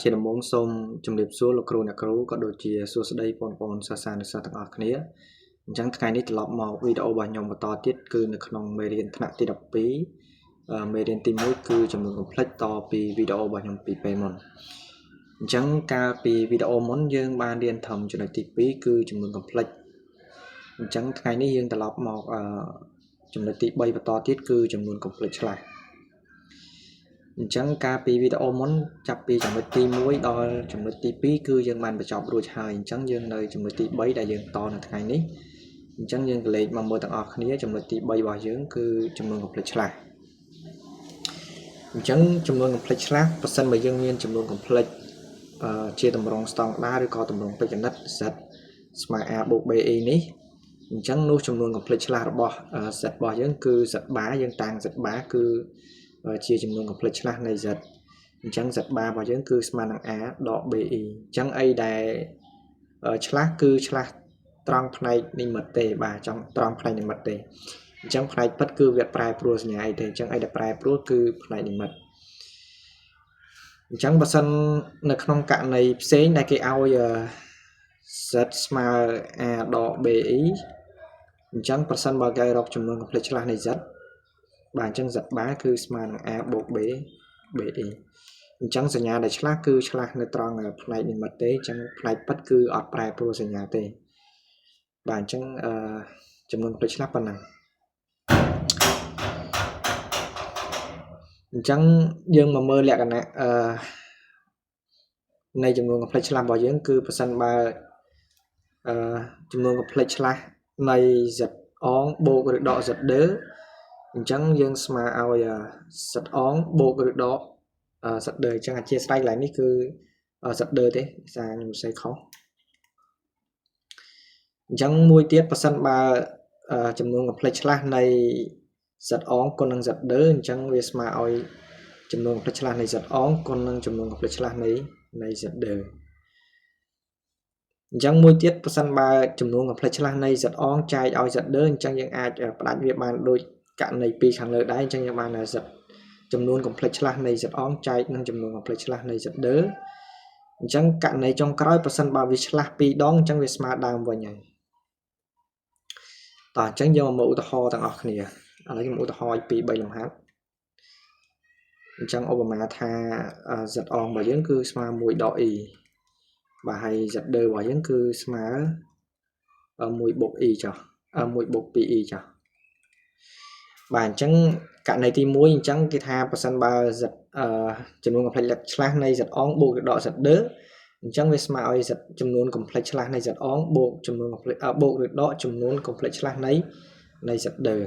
ជាដំបូងសូមជម្រាបសួរលោកគ្រូអ្នកគ្រូក៏ដូចជាសួស្តីបងប្អូនសិស្សានុសិស្សទាំងអស់គ្នាអញ្ចឹងថ្ងៃនេះត្រឡប់មកវីដេអូរបស់ខ្ញុំបន្តទៀតគឺនៅក្នុងមេរៀនថ្នាក់ទី12មេរៀនទី1គឺចំនួនកំភ្លេចតពីវីដេអូរបស់ខ្ញុំពីពេលមុនអញ្ចឹងកាលពីវីដេអូមុនយើងបានរៀនធំចំណុចទី2គឺចំនួនកំភ្លេចអញ្ចឹងថ្ងៃនេះយើងត្រឡប់មកចំណុចទី3បន្តទៀតគឺចំនួនកំភ្លេចឆ្លាស់អញ្ចឹងកាលពីវីដេអូមុនចាប់ពីចំណុចទី1ដល់ចំណុចទី2គឺយើងបានបញ្ចប់រួចហើយអញ្ចឹងយើងនៅចំណុចទី3ដែលយើងតនៅថ្ងៃនេះអញ្ចឹងយើងក៏លេខមកមើលទាំងអស់គ្នាចំណុចទី3របស់យើងគឺចំនួនកំភ្លេចឆ្លាស់អញ្ចឹងចំនួនកំភ្លេចឆ្លាស់ប្រសិនបើយើងមានចំនួនកំភ្លេចជាតម្រងស្តង់ដារឬក៏តម្រងបេក្ខនិត z ស្មើ a បូក be នេះអញ្ចឹងនោះចំនួនកំភ្លេចឆ្លាស់របស់ z របស់យើងគឺ z បាយើងតាំង z បាគឺជាចំនួនកំភ្លេចឆ្លាស់នៃ z អញ្ចឹង z បារបស់យើងគឺស្មើនឹង a ដក be អញ្ចឹងអីដែលឆ្លាស់គឺឆ្លាស់ត្រង់ផ្នែកនិមិត្តទេបាទចង់ត្រង់ផ្នែកនិមិត្តទេអញ្ចឹងផ្នែកពិតគឺវាប្រែប្រួលសញ្ញាអីទេអញ្ចឹងអីដែលប្រែប្រួលគឺផ្នែកនិមិត្តអញ្ចឹងបើសិននៅក្នុងករណីផ្សេងដែលគេឲ្យ z ស្មើ a ដក be អញ្ចឹងប្រសិនបើគេរកចំនួនកំភ្លេចឆ្លាស់នៃ z បាទអញ្ចឹង z បាគឺស្មើនឹង a បូក be អញ្ចឹងសញ្ញាដែលឆ្លាស់គឺឆ្លាស់នៅត្រង់ផ្នែកនិមិត្តទេអញ្ចឹងផ្នែកពិតគឺអត់ប្រែប្រួលសញ្ញាទេបាទអញ្ចឹងចំនួនកំភ្លេចឆ្លាស់ប៉ុណ្ណឹងអញ្ចឹងយើងមកមើលលក្ខណៈនៃចំនួនកំភ្លេចឆ្លាស់របស់យើងគឺប្រសិនបើចំនួនកំភ្លេចឆ្លាស់នៃ z អងបូកឬដក z ដឺអញ្ចឹងយើងស្មើឲ្យ z អងបូកឬដក z ដឺអញ្ចឹងអធិស្ឋានកន្លែងនេះគឺ z ដឺទេសារខ្ញុំសេខុសអញ្ចឹងមួយទៀតបើសិនបើចំនួនកំភ្លេចឆ្លាស់នៃ z អងគុណនឹង z ដឺអញ្ចឹងវាស្មើឲ្យចំនួនកំភ្លេចឆ្លាស់នៃ z អងគុណនឹងចំនួនកំភ្លេចឆ្លាស់នៃ z ដឺអញ្ចឹងមួយទៀតបើសិនបើចំនួនកំភ្លេចឆ្លាស់នៃ z អងចែកឲ្យ z ដឺអញ្ចឹងយើងអាចផ្ដាច់វាបានដូចករណីពីរខាងលើដែរអញ្ចឹងយើងបាន z ចំនួនកំភ្លេចឆ្លាស់នៃ z អងចែកនឹងចំនួនកំភ្លេចឆ្លាស់នៃ z ដឺអញ្ចឹងករណីចុងក្រោយបើសិនបើវាឆ្លាស់ពីរដងអញ្ចឹងវាស្មើដើមវិញហើយតោះអញ្ចឹងយកមកឧទាហរណ៍ទាំងអស់គ្នាឥឡូវខ្ញុំឧទាហរណ៍2 3លំហាត់អញ្ចឹងឧបមាថា z អងរបស់យើងគឺស្មើ1ដក e បាទហើយ z ដឺរបស់យើងគឺស្មើ1បូក e ចុះ1បូក 2e ចុះបាទអញ្ចឹងករណីទី1អញ្ចឹងគេថាប្រសិនបើ z ចំនួនកំភ្លេចឆ្លាស់នៃ z អងបូកឬដក z ដឺអញ្ចឹងវាស្មើឲ្យ z ចំនួនកំភ្លេចឆ្លាស់នៃ z អងបូកចំនួនកំភ្លេចបូកឬដកចំនួនកំភ្លេចឆ្លាស់នៃ z ដឺ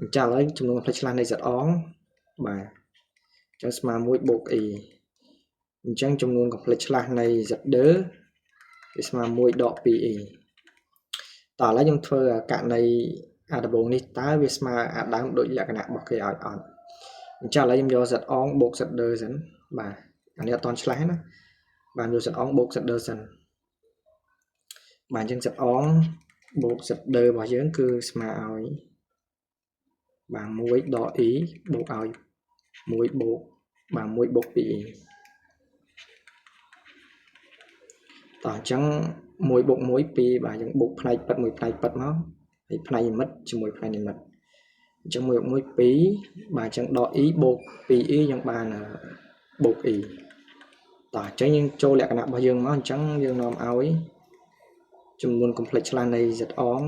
អញ្ចឹងឥឡូវចំនួនកំភ្លេចឆ្លាស់នៃ z អងបាទអញ្ចឹងស្មើ1បូក e អញ្ចឹងចំនួនកំភ្លេចឆ្លាស់នៃ z ដឺវាស្មើ1ដក 2e តោះឥឡូវខ្ញុំធ្វើករណីដំបូងនេះតើវាស្មើអាដើមដូចលក្ខណៈរបស់គេឲ្យអត់អញ្ចឹងឥឡូវខ្ញុំយក z អងបូក z ដឺសិនបាទអានេះអត់តន់ឆ្លាស់ណាបានយក z អងបូក z ដឺសិនបាទអញ្ចឹង z អងបូក z ដឺរបស់យើងគឺស្មើឲ្យបាទ1ដក e បូកឲ្យ1បូកបាទ1បូក 2e តោះអញ្ចឹង1បូក1 2បាទយើងបូកផ្នែកពិតមួយផ្នែកពិតមកហើយផ្នែកនិមិត្តជាមួយផ្នែកនិមិត្តអញ្ចឹង1បូក1 2បាទអញ្ចឹងដក e បូក 2e យើងបានបូក e តោះអញ្ចឹងយើងចូលលក្ខណៈរបស់យើងមកអញ្ចឹងយើងនាំឲ្យចំនួនកំភ្លេចឆ្លាស់នៃ z អង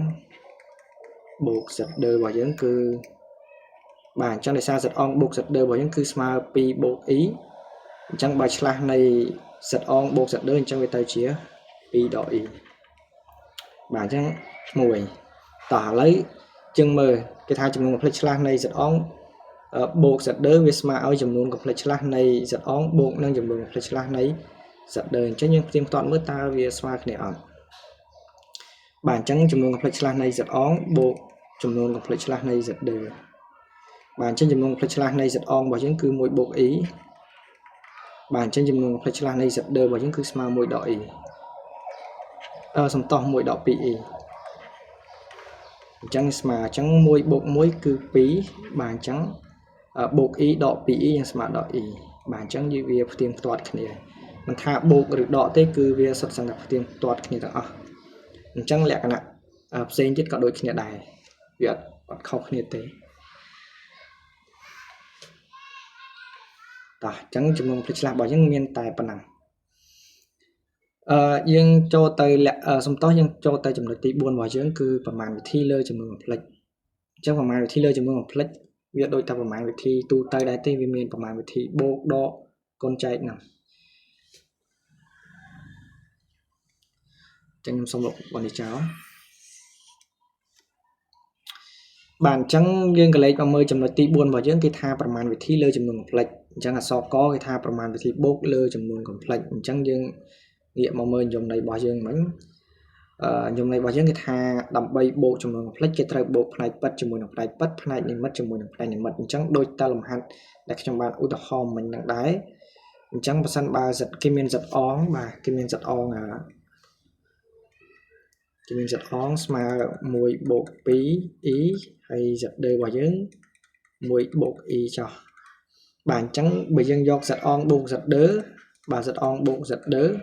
បូក z ដឺរបស់យើងគឺបាទអញ្ចឹងដោយសារ z អងបូក z ដឺរបស់យើងគឺស្មើ2បូក e អញ្ចឹងបើឆ្លាស់នៃ z អងបូក z ដឺអញ្ចឹងវាទៅជា2ដក e បាទអញ្ចឹង1តោះឥឡូវជាងមើលគេថាចំនួនកំភ្លេចឆ្លាស់នៃ z អងបូក z ដឺវាស្មើឲ្យចំនួនកំភ្លេចឆ្លាស់នៃ z អងបូកនឹងចំនួនកំភ្លេចឆ្លាស់នៃ z ដឺអញ្ចឹងយើងផ្ទៀងផ្ទាត់មើលតើវាស្មើគ្នាអត់បាទអញ្ចឹងចំនួនកំភ្លេចឆ្លាស់នៃ z អងបូកចំនួនកំភ្លេចឆ្លាស់នៃ z ដឺបាទអញ្ចឹងចំនួនកំភ្លេចឆ្លាស់នៃ z អងរបស់យើងគឺ1បូក e បាទអញ្ចឹងចំនួនកំភ្លេចឆ្លាស់នៃ z ដឺរបស់យើងគឺស្មើ1ដក e សំទោស1ដក 2e អញ្ចឹងស្មើអញ្ចឹង1បូក1គឺ2បាទអញ្ចឹងបូក e ដក 2e យើងស្មើដល់ e បាទអញ្ចឹងវាផ្ទៀងផ្ទាត់គ្នា mình tha bột rồi đọ thế cứ việc sắp sang đặt tiền toát kia đó chẳng lẽ cái nào xây chết cả đôi kia đài việc còn không kia thế đó chẳng chừng mong phải bảo những miền tài bản năng nhưng cho tay lẹ xong tối nhưng cho tay chừng được tí buồn vào dưỡng cứประมาณที่เลยchừng mong phải chẳngประมาณที่เลยchừng mong phải việc đôi taประมาณที่tu tay đại tây vì miềnประมาณที่โบกดอcon trai nào chẳng xong lục bọn đi cháu bạn chẳng riêng cái lấy mà mơ chừng được tí buồn vào dưỡng cái thaประมาณที่เลยchừng mong phải chẳng là so có cái thaประมาณที่โบกเลยchừng mong phải chẳng riêng nghĩa mà mơ dùng này bao dương mấy dùng này bao dương cái tha đầm bay bộ trong một flex cái trai bộ này bắt trong một này bắt này nên mất trong một này mất chẳng đôi ta làm hạt để trong bàn ưu hòm mình đang đáy chẳng bớt săn ba giật kim miên giật óng mà kim miên giật óng kim miên giật óng mà mùi bộ bí ý hay giật đời bao dương mùi bộ ý cho bạn chẳng bây giờ giọt giật óng bộ giật đớ bà giật óng bộ giật đớ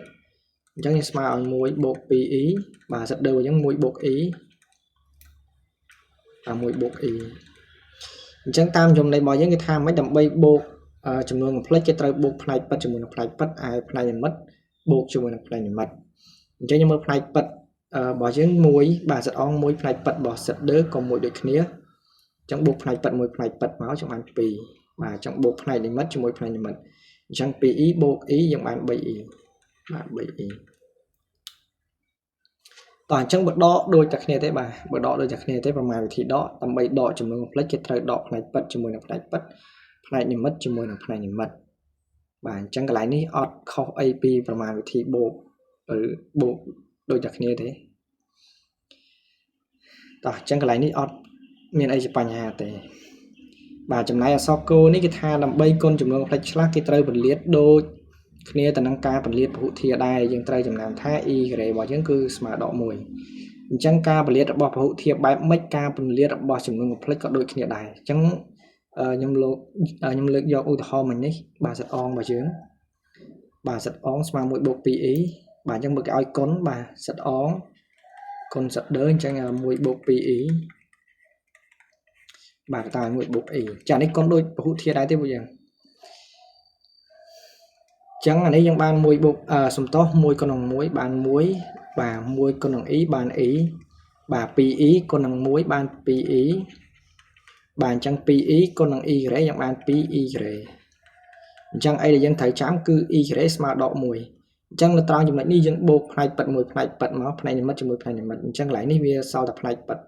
chẳng như smile mũi bột bí ý và giật đầu những mũi bột ý và mũi bột ý chẳng tam dùng này bỏ những cái tham mấy đầm bay bột chùm luôn một plate cái trai bột plate bắt chùm một plate bắt ai plate mất bột chùm một plate mất chẳng như một plate bắt bỏ những mũi bà giật ong mũi plate bắt bỏ giật đỡ còn mũi được khía chẳng bột plate bắt mũi plate bắt máu trong ăn pì và trong bột plate để mất chùm mũi plate mất chẳng pì ý bột ý dùng bạn bị toàn chẳng bật đỏ đôi chặt này thế bà bật đỏ đôi chặt này thế mà thì đó tầm bay đỏ cho mình một lấy cái trời đỏ này bắt cho mình một bắt này nhìn mất cho mình một này nhìn mất bà chẳng cái lại ní odd không ap mà thì bộ ở bộ đôi chặt này thế đó chẳng cái lại ní odd miền ai Japan nhà thế bà chấm này là so cô ní cái tha làm bay con chấm mình lấy cái trời bật liệt đôi kia tận năng ca bật liệt hữu thiệt đài dừng trai chấm làm thái y cái bỏ chứng cư mà đỏ mùi chẳng ca bật liệt bỏ hữu thiệt bài mấy ca bật liệt bỏ chấm ngừng một plek có đôi kia đài chẳng nhâm lực do ưu thọ mình ấy bà giật on bà giật on mà mũi bột bị ý bà chẳng một cái oi cốn bà giật on con giật đỡ chẳng là mũi bột bị ý bà tài mũi bột ý chả đấy con đôi hữu thiệt đài thế bây giờ chẳng là đấy trong ban mùi bột sum to mùi con đồng muối bàn muối và mùi con đồng ý bàn ý bà pi ý con đồng muối ban pi ý bàn chẳng pi ý con đồng y rễ trong ban pi y rễ chẳng ai là dân thấy chám cứ y rễ mà đỏ mùi chẳng là tao dùng lại đi dân bột này bật mùi này bật máu này mất cho mùi này mất chẳng lại đi về sau tập này bật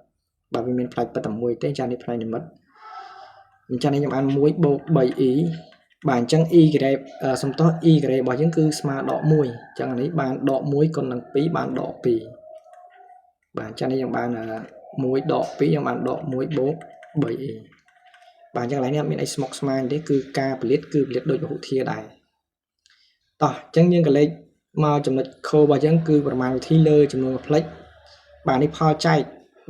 bà vì mình phải bật tầm mùi tên cha đi này mất chẳng nên trong ăn muối bột 7 ý bạn chẳng y cái xong to y cái bỏ những cứ mà đỏ mùi chẳng lấy bạn đỏ muối còn năng phí bạn đỏ pì bạn cho nên bạn là muối đỏ phí trong bạn đỏ muối bố bởi bạn chẳng lấy em mình smoke smile đấy cứ ca plate đôi hữu thiệt đài tỏ chẳng những cái lấy màu chấm lịch khô và chẳng cứประมาณที่เลยจำนวนplate bạn điพอใจ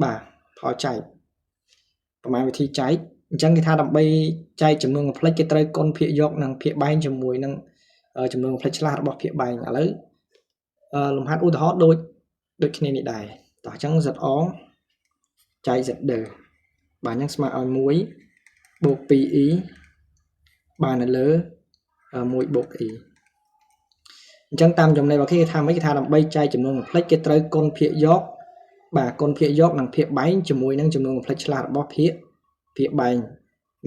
bàพอใจประมาณที่ใจchẳng cái tha đập bay chay chấm nương plek cái trai con phía dọc năng phía bay chấm mùi năng chấm nương plek là bỏ phía bay ngả lấy lồng hát u hot đôi khi này đài tỏ trắng giật ó chay giật đờ bà nhắc smart oi muối bột pì ý bà là lỡ muối bột ý chẳng tam trong này vào khi tham mấy cái tha đập bay chay chấm nương plek cái trai con phía dọc bà con phía dọc năng phía bay chấm mùi năng chấm nương plek là bỏ phía bay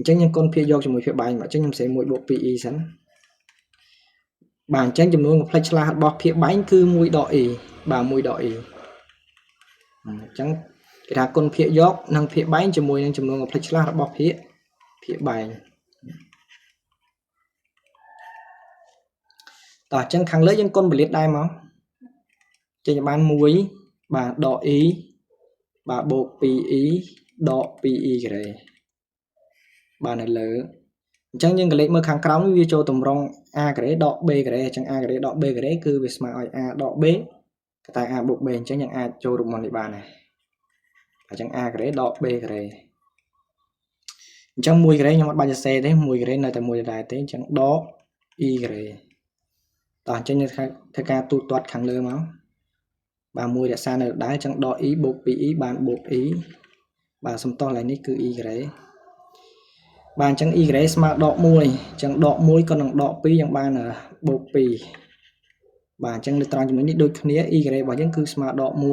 chẳng những con phía dọc cho mùi phía bay mà chẳng nhầm sẽ mùi bộ PE sẵn bạn chẳng chùm luôn một flash là bỏ phía bay cứ mùi đỏ ý bà mùi đỏ ý chẳng cái thằng con phía dọc năng phía bay cho mùi năng chùm luôn một flash là bỏ phía bay tỏ chẳng kháng lấy những con bị liệt đai máu trên bàn muối bà đỏ ý bà bộ PE đỏ PE cái này bà này lỡ chẳng những cái lấy mơ kháng cóng như cho tùm rong a cái đấy đọ b cái đấy chẳng a cái đấy đọ b cái đấy cứ việc mà hỏi a đọ b cái tại a buộc bền chẳng những a cho được món địa bàn này chẳng a cái đấy đọ b cái đấy chẳng mùi cái đấy nhưng mà bao giờ xe đấy mùi cái đấy này tại mùi đại thế chẳng đó y cái đấy តោះអញ្ចឹងធ្វើការទូទាត់ខាងលើមកបាទ1រក្សានៅដដែលអញ្ចឹងដក e បូក 2e បានបូក e បាទសំទោសឡើយនេះគឺ y បាទអញ្ចឹង y ស្មើដក1អញ្ចឹងដក1ក៏នឹងដក2យើងបានបូក2បាទអញ្ចឹងនៅត្រង់ចំណុចនេះដូចគ្នា y របស់យើងគឺស្មើដក1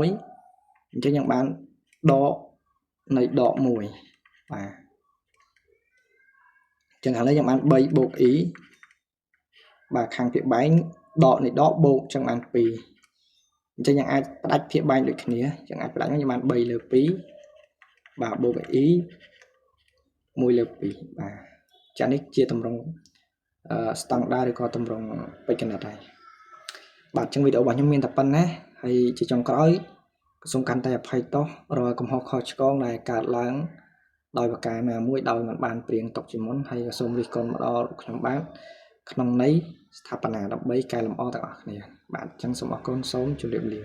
អញ្ចឹងយើងបានដកនៃដក1បាទអញ្ចឹងឥឡូវយើងបាន3បូក e បាទខាងភាគបែងដកនៃដកបូកអញ្ចឹងបាន2អញ្ចឹងយើងអាចផ្ដាច់ភាគបែងដូចគ្នាយើងអាចផ្ដាច់មកយើងបាន3លើ2បាទបូក e 1លើ2បាទចានេះជាទម្រង់ស្តង់ដារឬក៏ទម្រង់បេក្ខនាដហើយបាទអញ្ចឹងវីដេអូរបស់ខ្ញុំមានតែប៉ុណ្ណាហើយជាចុងក្រោយសូមកាន់តែអភ័យទោសរាល់កំហុសខុសឆ្គងដែលកើតឡើងដោយប្រការណាមួយដោយមិនបានព្រៀងទុកជាមុនហើយក៏សូមរិះគន់មកដល់ខ្ញុំបាទក្នុងន័យស្ថាបនាដើម្បីកែលម្អទាំងអស់គ្នាបាទអញ្ចឹងសូមអរគុណសូមជម្រាបលា